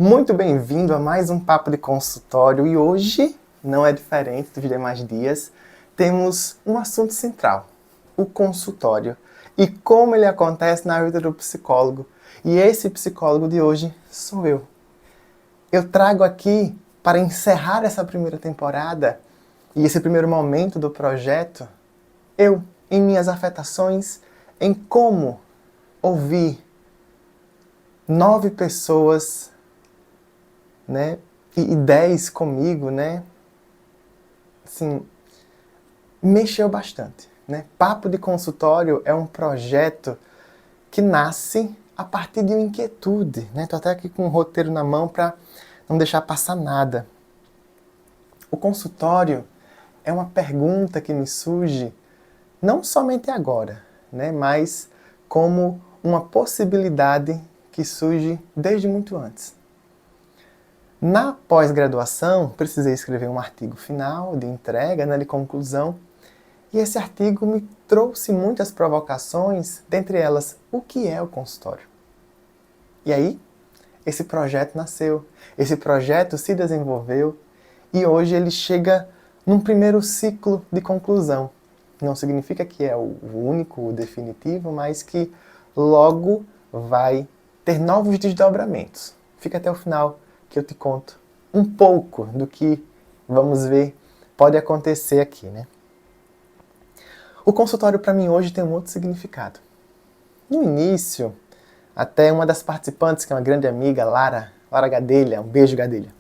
Muito bem-vindo a mais um Papo de Consultório e hoje não é diferente dos demais dias. Temos um assunto central, o consultório e como ele acontece na vida do psicólogo. E esse psicólogo de hoje sou eu. Eu trago aqui para encerrar essa primeira temporada e esse primeiro momento do projeto, eu, em minhas afetações, em como ouvir 9 pessoas, né, e 10 comigo, né, assim, mexeu bastante, né? Papo de Consultório é um projeto que nasce a partir de uma inquietude, né? Tô até aqui com um roteiro na mão para não deixar passar nada. O consultório é uma pergunta que me surge não somente agora, né, mas como uma possibilidade que surge desde muito antes. Na pós-graduação, precisei escrever um artigo final de entrega, né, de conclusão, e esse artigo me trouxe muitas provocações, dentre elas, o que é o consultório? E aí, esse projeto nasceu, esse projeto se desenvolveu, e hoje ele chega num primeiro ciclo de conclusão. Não significa que é o único, o definitivo, mas que logo vai ter novos desdobramentos. Fica até o final que eu te conto um pouco do que, vamos ver, pode acontecer aqui, né? O consultório para mim hoje tem um outro significado. No início, até uma das participantes, que é uma grande amiga, Lara Gadelha, um beijo Gadelha,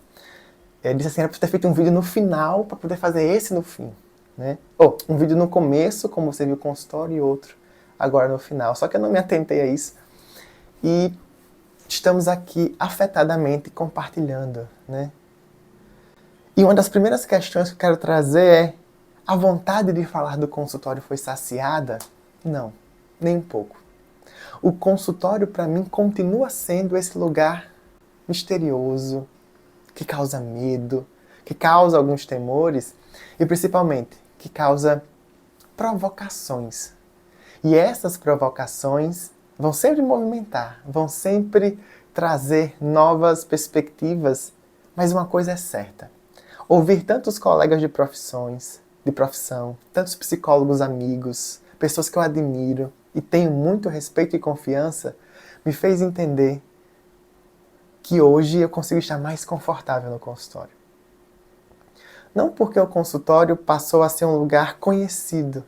disse assim, era para ter feito um vídeo no final para poder fazer esse no fim, né? Ou um vídeo no começo, como você viu o consultório, e outro agora no final. Só que eu não me atentei a isso. E estamos aqui afetadamente compartilhando, né? E uma das primeiras questões que eu quero trazer é: a vontade de falar do consultório foi saciada? Não, nem um pouco. O consultório para mim continua sendo esse lugar misterioso, que causa medo, que causa alguns temores e principalmente que causa provocações. E essas provocações vão sempre movimentar, vão sempre trazer novas perspectivas, mas uma coisa é certa: ouvir tantos colegas de profissão, tantos psicólogos amigos, pessoas que eu admiro e tenho muito respeito e confiança, me fez entender que hoje eu consigo estar mais confortável no consultório. Não porque o consultório passou a ser um lugar conhecido,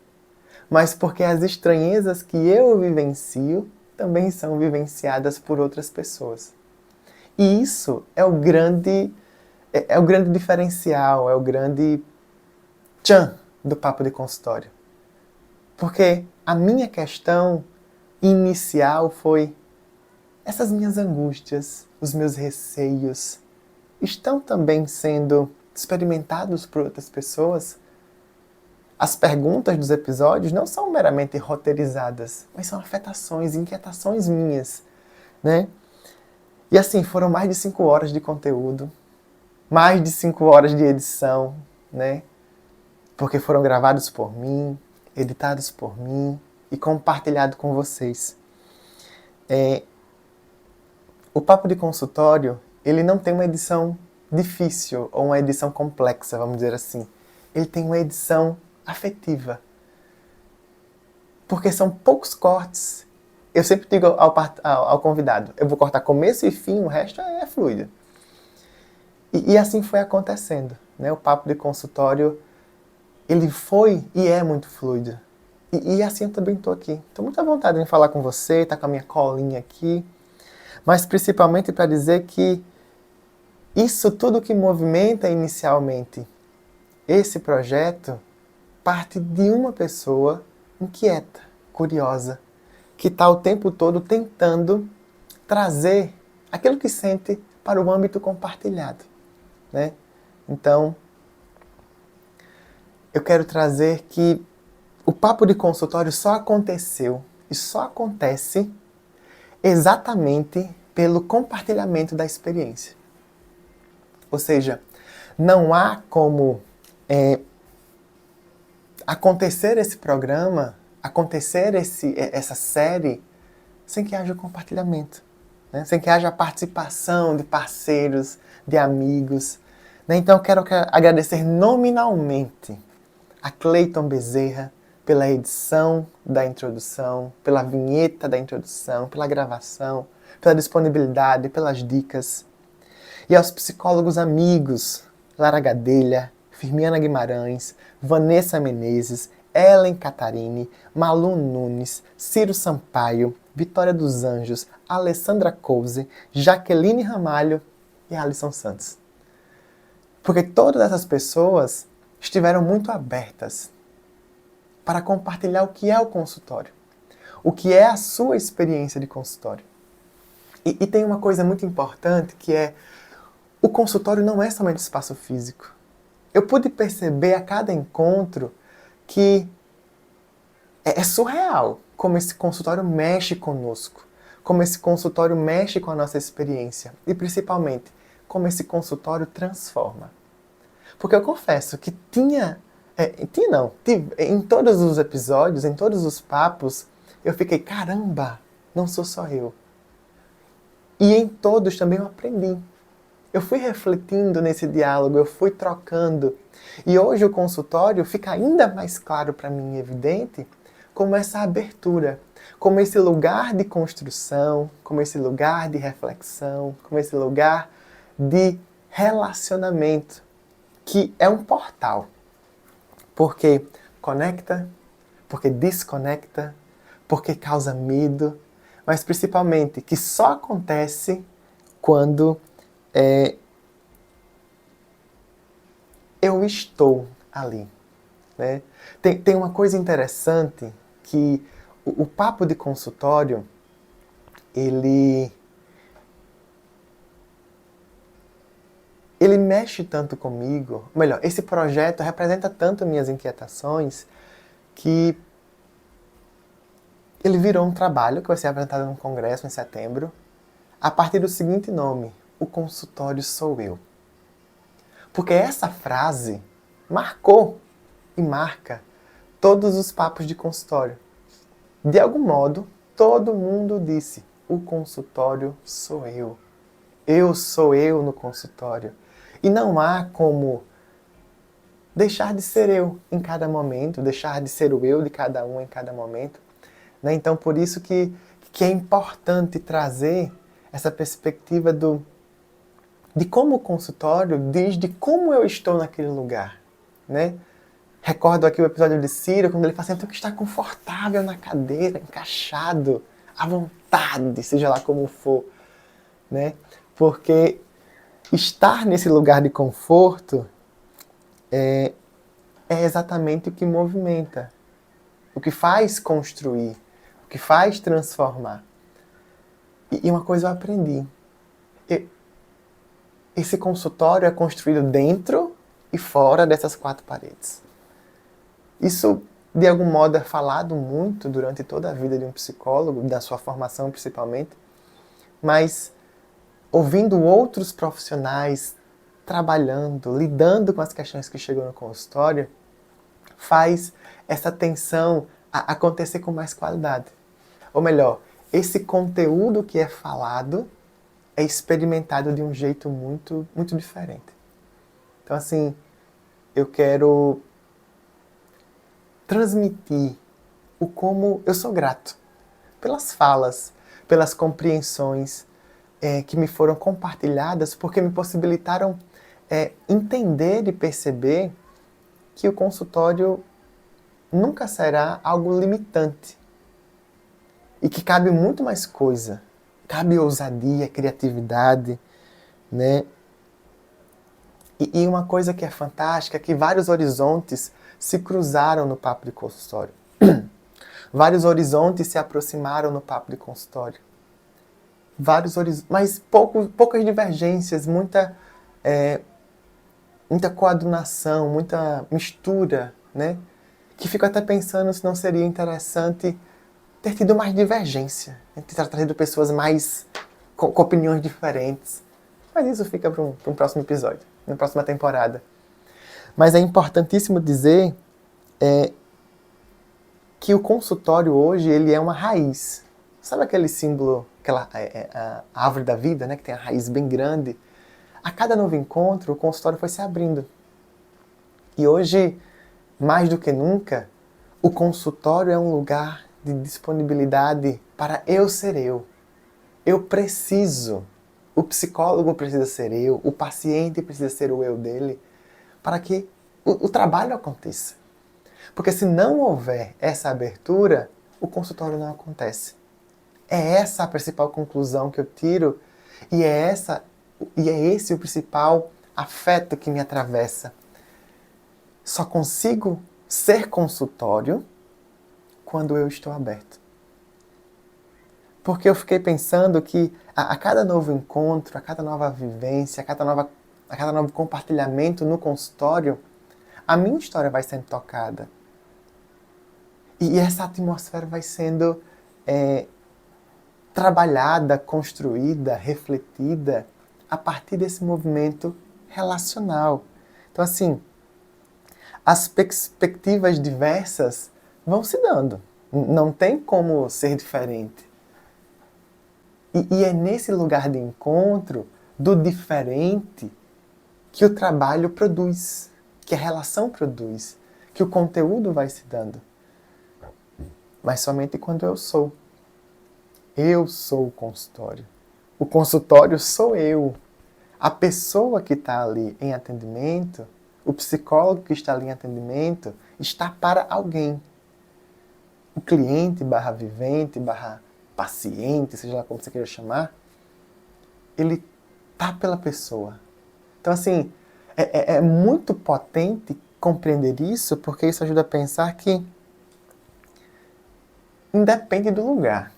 mas porque as estranhezas que eu vivencio também são vivenciadas por outras pessoas. E isso é o grande diferencial, é o grande tchan do papo de consultório. Porque a minha questão inicial foi: essas minhas angústias, os meus receios, estão também sendo experimentados por outras pessoas? As perguntas dos episódios não são meramente roteirizadas, mas são afetações, inquietações minhas, né? E assim, foram mais de 5 horas de conteúdo, mais de 5 horas de edição, né? Porque foram gravados por mim, editados por mim e compartilhado com vocês. O Papo de Consultório, ele não tem uma edição difícil ou uma edição complexa, vamos dizer assim. Ele tem uma edição afetiva. Porque são poucos cortes. Eu sempre digo ao convidado, eu vou cortar começo e fim, o resto é fluido. E assim foi acontecendo, né? O Papo de Consultório, ele foi e é muito fluido. E assim eu também estou aqui. Estou muito à vontade em falar com você, estar com a minha colinha aqui. Mas principalmente para dizer que isso tudo que movimenta inicialmente esse projeto parte de uma pessoa inquieta, curiosa, que está o tempo todo tentando trazer aquilo que sente para o âmbito compartilhado, né? Então, eu quero trazer que o papo de consultório só aconteceu e só acontece exatamente pelo compartilhamento da experiência. Ou seja, não há como acontecer esse programa, acontecer essa série, sem que haja o compartilhamento. né? Sem que haja participação de parceiros, de amigos. Né? Então eu quero agradecer nominalmente a Cleiton Bezerra pela edição da introdução, pela vinheta da introdução, pela gravação, pela disponibilidade, pelas dicas. E aos psicólogos amigos, Lara Gadelha, Firmiana Guimarães, Vanessa Menezes, Ellen Catarini, Malu Nunes, Ciro Sampaio, Vitória dos Anjos, Alessandra Couze, Jaqueline Ramalho e Alisson Santos. Porque todas essas pessoas estiveram muito abertas para compartilhar o que é o consultório, o que é a sua experiência de consultório. E tem uma coisa muito importante que é, o consultório não é somente espaço físico. Eu pude perceber a cada encontro que é surreal como esse consultório mexe conosco, como esse consultório mexe com a nossa experiência e principalmente como esse consultório transforma. Porque eu confesso que em todos os episódios, em todos os papos, eu fiquei, caramba, não sou só eu. E em todos também eu aprendi. Eu fui refletindo nesse diálogo, eu fui trocando. E hoje o consultório fica ainda mais claro para mim, evidente, como essa abertura, como esse lugar de construção, como esse lugar de reflexão, como esse lugar de relacionamento, que é um portal. Porque conecta, porque desconecta, porque causa medo, mas principalmente que só acontece quando eu estou ali. Né? Tem uma coisa interessante que o papo de consultório, ele mexe tanto comigo, melhor, esse projeto representa tanto minhas inquietações que ele virou um trabalho que vai ser apresentado num congresso em setembro, a partir do seguinte nome: o consultório sou eu. Porque essa frase marcou e marca todos os papos de consultório. De algum modo, todo mundo disse: o consultório sou eu. Eu sou eu no consultório. E não há como deixar de ser eu em cada momento, deixar de ser o eu de cada um em cada momento. Né? Então, por isso que é importante trazer essa perspectiva de como o consultório diz de como eu estou naquele lugar. Né? Recordo aqui o episódio de Ciro, quando ele fala assim: eu tenho que estar confortável na cadeira, encaixado, à vontade, seja lá como for. Né? Porque estar nesse lugar de conforto é exatamente o que movimenta, o que faz construir, o que faz transformar. E uma coisa eu aprendi: esse consultório é construído dentro e fora dessas quatro paredes. Isso, de algum modo, é falado muito durante toda a vida de um psicólogo, da sua formação principalmente, mas ouvindo outros profissionais trabalhando, lidando com as questões que chegam no consultório, faz essa tensão acontecer com mais qualidade. Ou melhor, esse conteúdo que é falado é experimentado de um jeito muito, muito diferente. Então, assim, eu quero transmitir o como eu sou grato pelas falas, pelas compreensões que me foram compartilhadas, porque me possibilitaram entender e perceber que o consultório nunca será algo limitante e que cabe muito mais coisa. Cabe ousadia, criatividade, né? E uma coisa que é fantástica é que vários horizontes se cruzaram no papo de consultório. Vários horizontes se aproximaram no papo de consultório. Mas poucas divergências, muita coadunação, muita mistura, né? Que fico até pensando se não seria interessante ter tido mais divergência, ter trazido pessoas mais com opiniões diferentes. Mas isso fica para um próximo episódio, na próxima temporada. Mas é importantíssimo dizer que o consultório hoje ele é uma raiz. Sabe aquele símbolo aquela a árvore da vida, né, que tem a raiz bem grande. A cada novo encontro, o consultório foi se abrindo. E hoje, mais do que nunca, o consultório é um lugar de disponibilidade para eu ser eu. Eu preciso. O psicólogo precisa ser eu, o paciente precisa ser o eu dele, para que o trabalho aconteça. Porque se não houver essa abertura, o consultório não acontece. É essa a principal conclusão que eu tiro e é esse o principal afeto que me atravessa. Só consigo ser consultório quando eu estou aberto. Porque eu fiquei pensando que a cada novo encontro, a cada nova vivência, a cada novo compartilhamento no consultório, a minha história vai sendo tocada. E essa atmosfera vai sendo trabalhada, construída, refletida a partir desse movimento relacional. Então, assim, as perspectivas diversas vão se dando. Não tem como ser diferente. E é nesse lugar de encontro do diferente que o trabalho produz, que a relação produz, que o conteúdo vai se dando. Mas somente quando eu sou. Eu sou o consultório. O consultório sou eu. A pessoa que está ali em atendimento, o psicólogo que está ali em atendimento, está para alguém. O cliente / vivente / paciente, seja lá como você queira chamar, ele está pela pessoa. Então, assim, é muito potente compreender isso, porque isso ajuda a pensar que independe do lugar.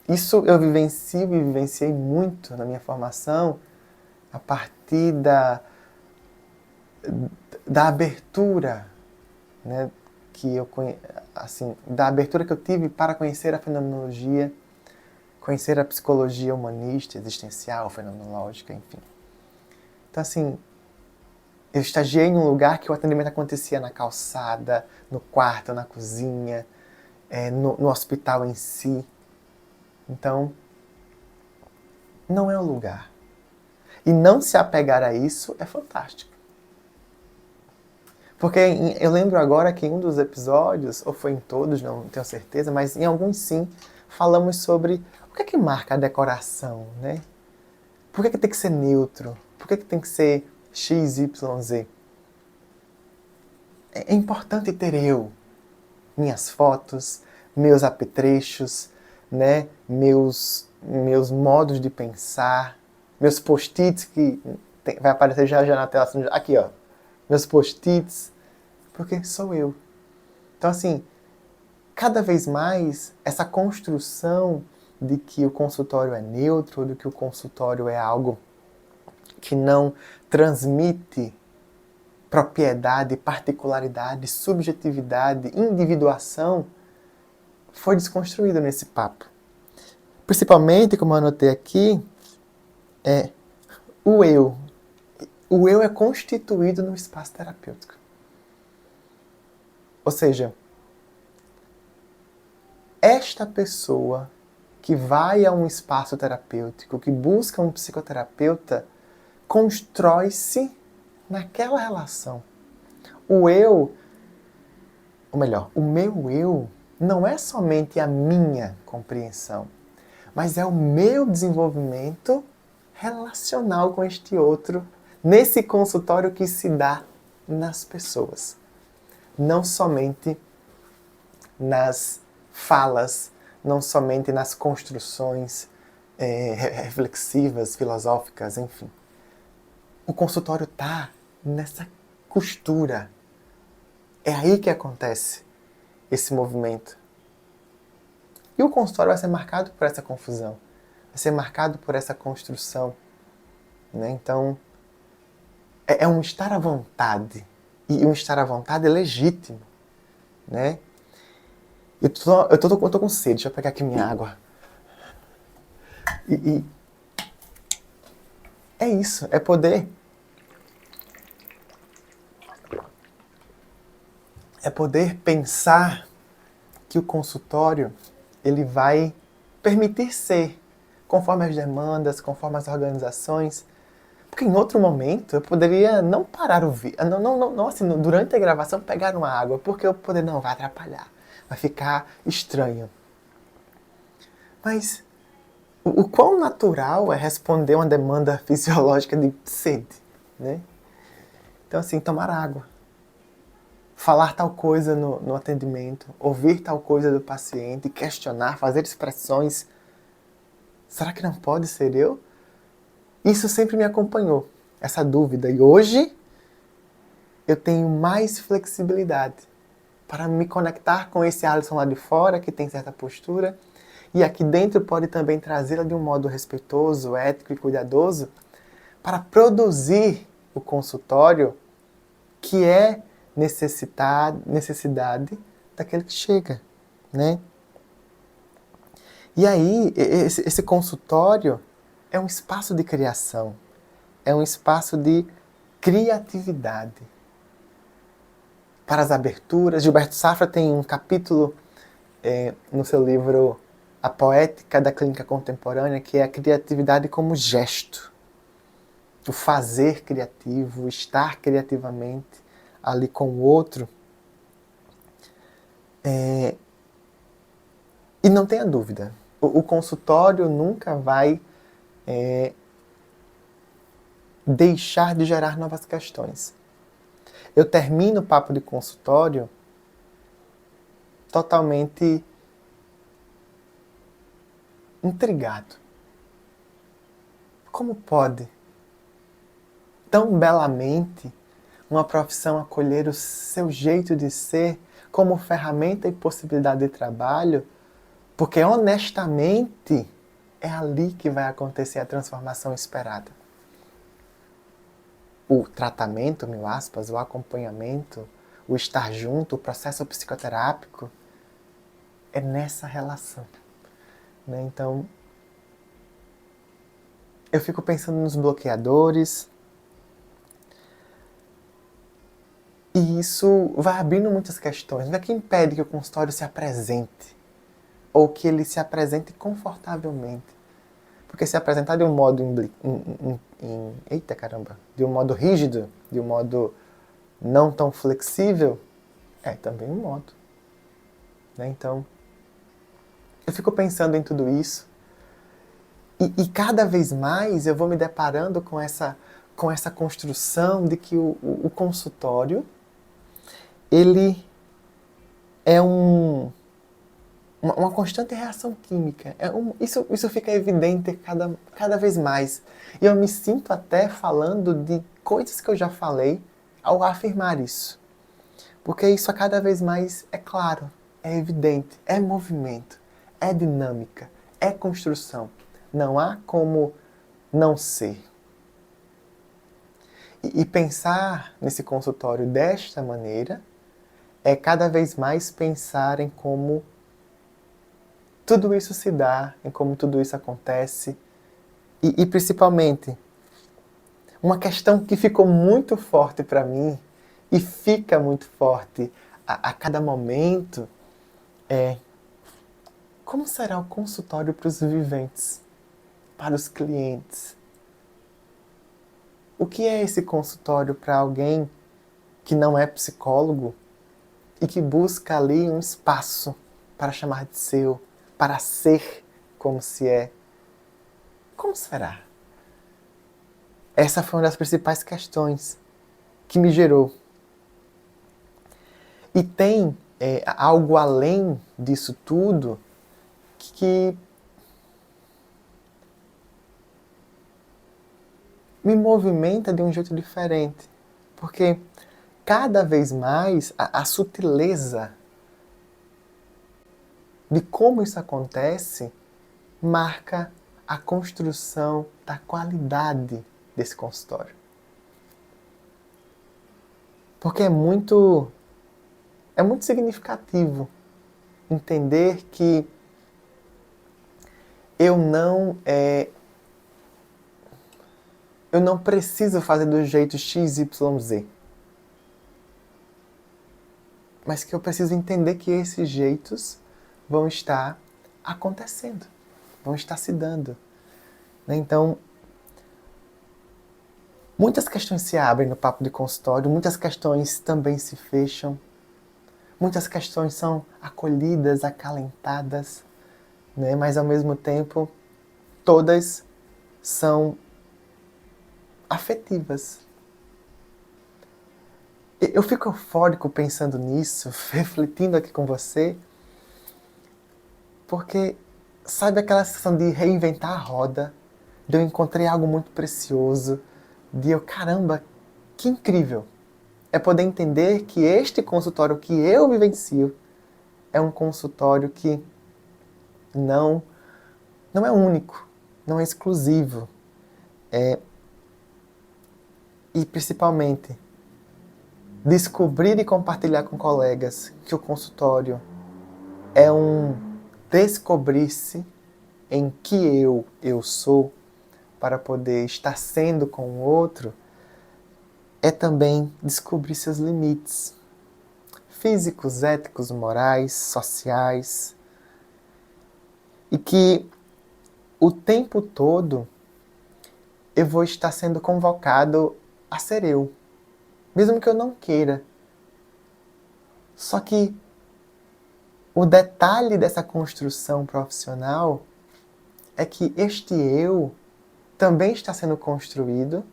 Isso eu vivencio e vivenciei muito na minha formação a partir da abertura, né, da abertura que eu tive para conhecer a fenomenologia, conhecer a psicologia humanista, existencial, fenomenológica, enfim. Então, assim, eu estagiei em um lugar que o atendimento acontecia na calçada, no quarto, na cozinha, no hospital em si. Então, não é o lugar. E não se apegar a isso é fantástico. Porque eu lembro agora que em um dos episódios, ou foi em todos, não tenho certeza, mas em alguns sim, falamos sobre o que é que marca a decoração, né? Por que tem que ser neutro? Por que tem que ser X, Y, Z? É importante ter eu, minhas fotos, meus apetrechos, né? meus modos de pensar, meus post-its que vai aparecer já na tela. Aqui, ó. Meus post-its. Porque sou eu. Então, assim, cada vez mais essa construção de que o consultório é neutro, de que o consultório é algo que não transmite propriedade, particularidade, subjetividade, individuação, foi desconstruído nesse papo. Principalmente, como eu anotei aqui, o eu. O eu é constituído no espaço terapêutico. Ou seja, esta pessoa que vai a um espaço terapêutico, que busca um psicoterapeuta, constrói-se naquela relação. O eu, ou melhor, o meu eu, não é somente a minha compreensão, mas é o meu desenvolvimento relacional com este outro, nesse consultório que se dá nas pessoas. Não somente nas falas, não somente nas construções reflexivas, filosóficas, enfim. O consultório está nessa costura. É aí que acontece esse movimento. E o consultório vai ser marcado por essa confusão, vai ser marcado por essa construção. Né? Então, é um estar à vontade. E um estar à vontade é legítimo. Né? Eu tô com sede, deixa eu pegar aqui minha água. E é isso, é poder pensar que o consultório ele vai permitir ser, conforme as demandas, conforme as organizações. Porque em outro momento eu poderia não parar o vídeo, não assim, durante a gravação pegar uma água, porque eu poderia, não, vai atrapalhar, vai ficar estranho. Mas o quão natural é responder uma demanda fisiológica de sede, né? Então assim, tomar água, falar tal coisa no atendimento, ouvir tal coisa do paciente, questionar, fazer expressões. Será que não pode ser eu? Isso sempre me acompanhou, essa dúvida. E hoje eu tenho mais flexibilidade para me conectar com esse Alisson lá de fora, que tem certa postura, e aqui dentro pode também trazê-la de um modo respeitoso, ético e cuidadoso, para produzir o consultório que é necessidade daquele que chega, né? E aí, esse consultório é um espaço de criação, é um espaço de criatividade. Para as aberturas, Gilberto Safra tem um capítulo no seu livro A Poética da Clínica Contemporânea, que é a criatividade como gesto. O fazer criativo, o estar criativamente ali com o outro. E não tenha dúvida, o consultório nunca vai deixar de gerar novas questões. Eu termino o papo de consultório totalmente intrigado. Como pode, tão belamente, uma profissão acolher o seu jeito de ser como ferramenta e possibilidade de trabalho? Porque, honestamente, é ali que vai acontecer a transformação esperada. O tratamento, mil aspas, o acompanhamento, o estar junto, o processo psicoterápico, é nessa relação. Né? Então, eu fico pensando nos bloqueadores, e isso vai abrindo muitas questões. O que é que impede que o consultório se apresente? Ou que ele se apresente confortavelmente? Porque se apresentar de um modo de um modo rígido, de um modo não tão flexível, é também um modo. Né? Então, eu fico pensando em tudo isso e cada vez mais eu vou me deparando com essa construção de que o consultório, ele é uma constante reação química. Isso fica evidente cada vez mais. E eu me sinto até falando de coisas que eu já falei ao afirmar isso. Porque isso a cada vez mais é claro, é evidente, é movimento, é dinâmica, é construção. Não há como não ser. E pensar nesse consultório desta maneira é cada vez mais pensar em como tudo isso se dá, em como tudo isso acontece. E principalmente, uma questão que ficou muito forte para mim e fica muito forte a cada momento é: como será o consultório para os viventes, para os clientes? O que é esse consultório para alguém que não é psicólogo e que busca ali um espaço para chamar de seu, para ser como se é? Como será? Essa foi uma das principais questões que me gerou. E tem algo além disso tudo que me movimenta de um jeito diferente. Porque cada vez mais a sutileza de como isso acontece marca a construção da qualidade desse consultório. Porque é muito significativo entender que eu não preciso fazer do jeito X, Y, Z. Mas que eu preciso entender que esses jeitos vão estar acontecendo. vão estar se dando. Né? Então, muitas questões se abrem no papo de consultório, muitas questões também se fecham, muitas questões são acolhidas, acalentadas, né? Mas ao mesmo tempo, todas são afetivas. Eu fico eufórico pensando nisso, refletindo aqui com você, porque sabe aquela sensação de reinventar a roda, de eu encontrei algo muito precioso, de eu, caramba, que incrível! É poder entender que este consultório que eu vivencio é um consultório que não é único, não é exclusivo. E principalmente, descobrir e compartilhar com colegas que o consultório é um descobrir-se em que eu sou para poder estar sendo com o outro, é também descobrir seus limites físicos, éticos, morais, sociais, e que o tempo todo eu vou estar sendo convocado a ser eu, mesmo que eu não queira. Só que o detalhe dessa construção profissional é que este eu também está sendo construído,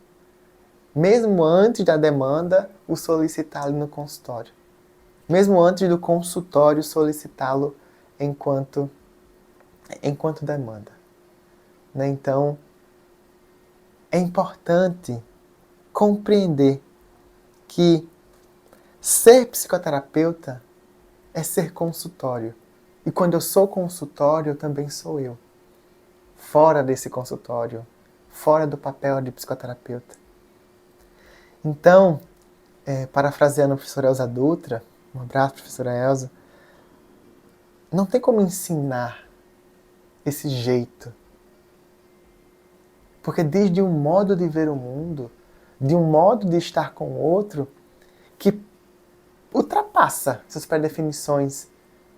mesmo antes da demanda o solicitá-lo no consultório. Mesmo antes do consultório solicitá-lo enquanto demanda. Né? Então, é importante compreender que ser psicoterapeuta é ser consultório. E quando eu sou consultório, eu também sou eu. Fora desse consultório, fora do papel de psicoterapeuta. Então, parafraseando a professora Elza Dutra, um abraço, professora Elza, não tem como ensinar esse jeito. Porque desde um modo de ver o mundo, de um modo de estar com o outro, que ultrapassa essas pré-definições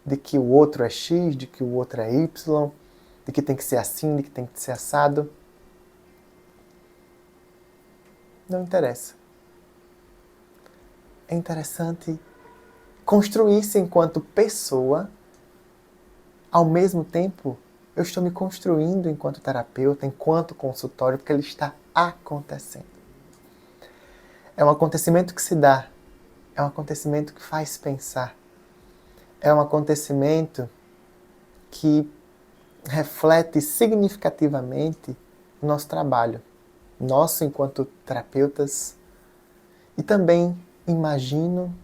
de que o outro é X, de que o outro é Y, de que tem que ser assim, de que tem que ser assado. Não interessa. É interessante construir-se enquanto pessoa, ao mesmo tempo eu estou me construindo enquanto terapeuta, enquanto consultório, porque ele está acontecendo. É um acontecimento que se dá, é um acontecimento que faz pensar, é um acontecimento que reflete significativamente o nosso trabalho, nosso enquanto terapeutas, e também imagino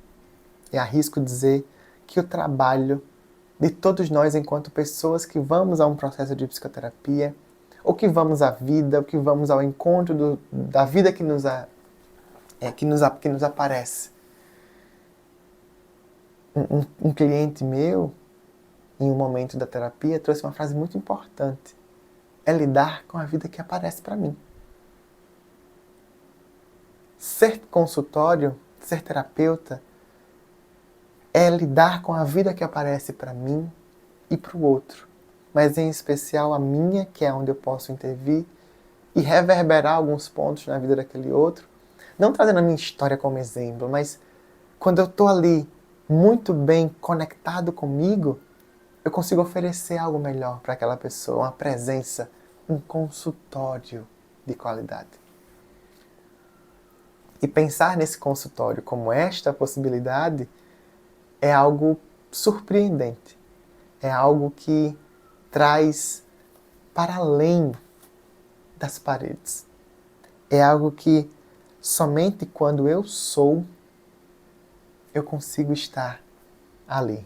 e arrisco dizer que o trabalho de todos nós enquanto pessoas que vamos a um processo de psicoterapia, ou que vamos à vida, ou que vamos ao encontro da vida que nos aparece. Um cliente meu, em um momento da terapia, trouxe uma frase muito importante. É lidar com a vida que aparece para mim. Ser consultório, ser terapeuta, é lidar com a vida que aparece para mim e para o outro. Mas em especial a minha, que é onde eu posso intervir e reverberar alguns pontos na vida daquele outro. Não trazendo a minha história como exemplo, mas quando eu estou ali muito bem conectado comigo, eu consigo oferecer algo melhor para aquela pessoa, uma presença, um consultório de qualidade. E pensar nesse consultório como esta possibilidade é algo surpreendente. É algo que traz para além das paredes. É algo que somente quando eu sou, eu consigo estar ali.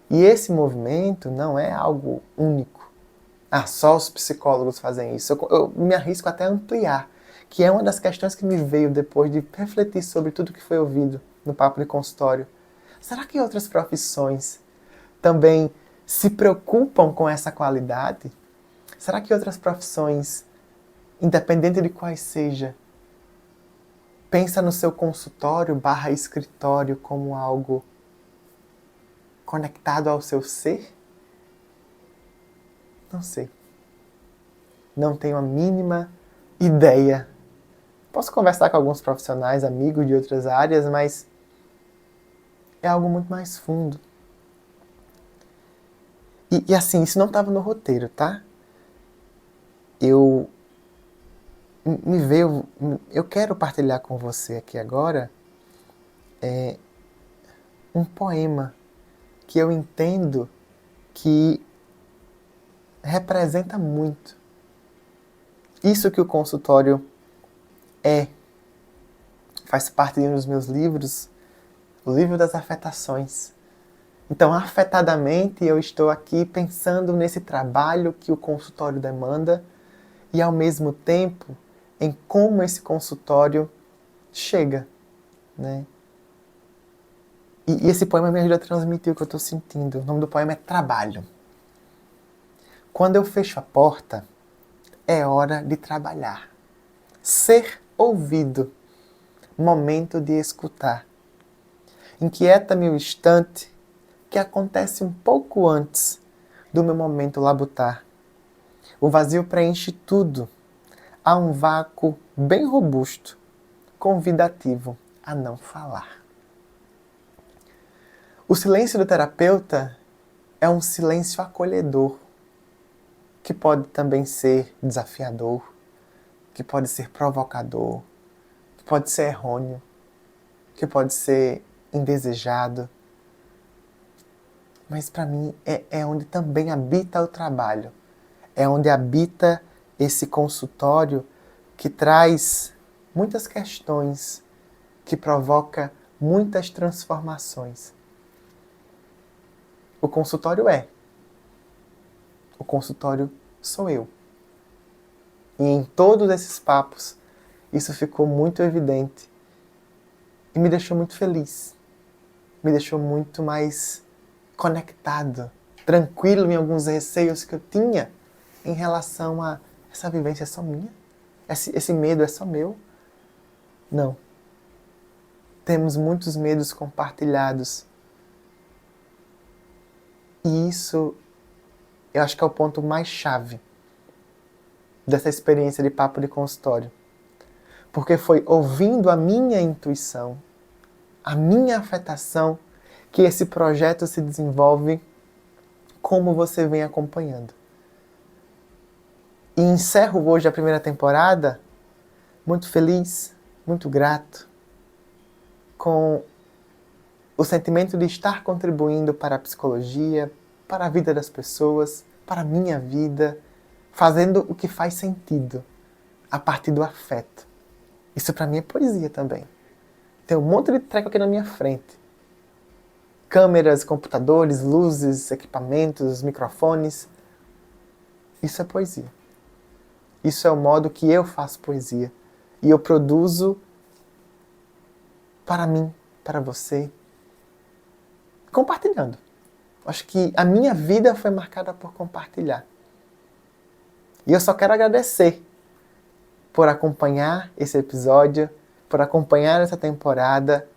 E esse movimento não é algo único. Só os psicólogos fazem isso. Eu me arrisco até a ampliar, que é uma das questões que me veio depois de refletir sobre tudo que foi ouvido no papo de consultório. Será que outras profissões também se preocupam com essa qualidade? Será que outras profissões, independente de quais seja, pensa no seu consultório / escritório como algo conectado ao seu ser? Não sei. Não tenho a mínima ideia. Posso conversar com alguns profissionais, amigos de outras áreas, mas é algo muito mais fundo. E assim, isso não estava no roteiro, tá? Eu quero partilhar com você aqui agora um poema que eu entendo que representa muito isso que o consultório é. Faz parte de um dos meus livros, o livro das afetações. Então, afetadamente, eu estou aqui pensando nesse trabalho que o consultório demanda e, ao mesmo tempo, em como esse consultório chega, né? E esse poema me ajuda a transmitir o que eu estou sentindo. O nome do poema é Trabalho. Quando eu fecho a porta, é hora de trabalhar. Ser ouvido. Momento de escutar. Inquieta-me o instante que acontece um pouco antes do meu momento labutar. O vazio preenche tudo. Há um vácuo bem robusto, convidativo a não falar. O silêncio do terapeuta é um silêncio acolhedor, que pode também ser desafiador, que pode ser provocador, que pode ser errôneo, que pode ser indesejado. Mas para mim é onde também habita o trabalho. É onde habita esse consultório que traz muitas questões, que provoca muitas transformações. O consultório é. O consultório sou eu. E em todos esses papos, isso ficou muito evidente. E me deixou muito feliz. Me deixou muito mais conectado, tranquilo em alguns receios que eu tinha em relação a essa vivência é só minha? Esse medo é só meu? Não. Temos muitos medos compartilhados. E isso, eu acho que é o ponto mais chave dessa experiência de papo de consultório. Porque foi ouvindo a minha intuição, a minha afetação, que esse projeto se desenvolve como você vem acompanhando. E encerro hoje a primeira temporada muito feliz, muito grato, com o sentimento de estar contribuindo para a psicologia, para a vida das pessoas, para a minha vida, fazendo o que faz sentido, a partir do afeto. Isso para mim é poesia também. Tem um monte de treco aqui na minha frente. Câmeras, computadores, luzes, equipamentos, microfones. Isso é poesia. Isso é o modo que eu faço poesia. E eu produzo para mim, para você, compartilhando. Acho que a minha vida foi marcada por compartilhar. E eu só quero agradecer por acompanhar esse episódio, por acompanhar essa temporada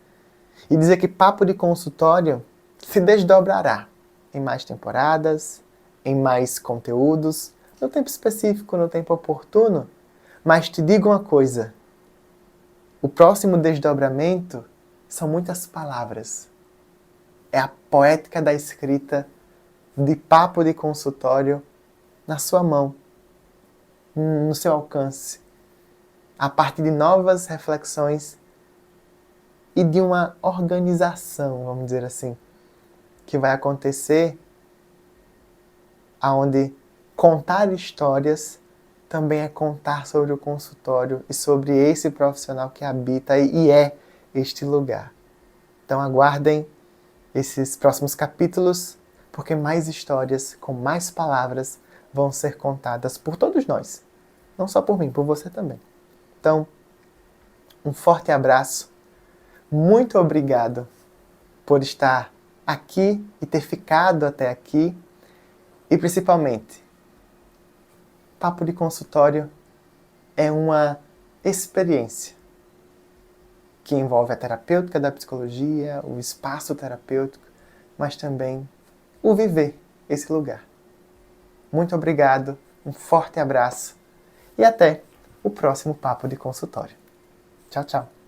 e dizer que Papo de Consultório se desdobrará em mais temporadas, em mais conteúdos, no tempo específico, no tempo oportuno. Mas te digo uma coisa, o próximo desdobramento são muitas palavras. É a poética da escrita de Papo de Consultório na sua mão, no seu alcance, a partir de novas reflexões e de uma organização, vamos dizer assim, que vai acontecer aonde contar histórias também é contar sobre o consultório e sobre esse profissional que habita e é este lugar. Então aguardem esses próximos capítulos, porque mais histórias com mais palavras vão ser contadas por todos nós. Não só por mim, por você também. Então, um forte abraço. Muito obrigado por estar aqui e ter ficado até aqui. E principalmente, Papo de Consultório é uma experiência que envolve a terapêutica da psicologia, o espaço terapêutico, mas também o viver esse lugar. Muito obrigado, um forte abraço e até o próximo Papo de Consultório. Tchau, tchau.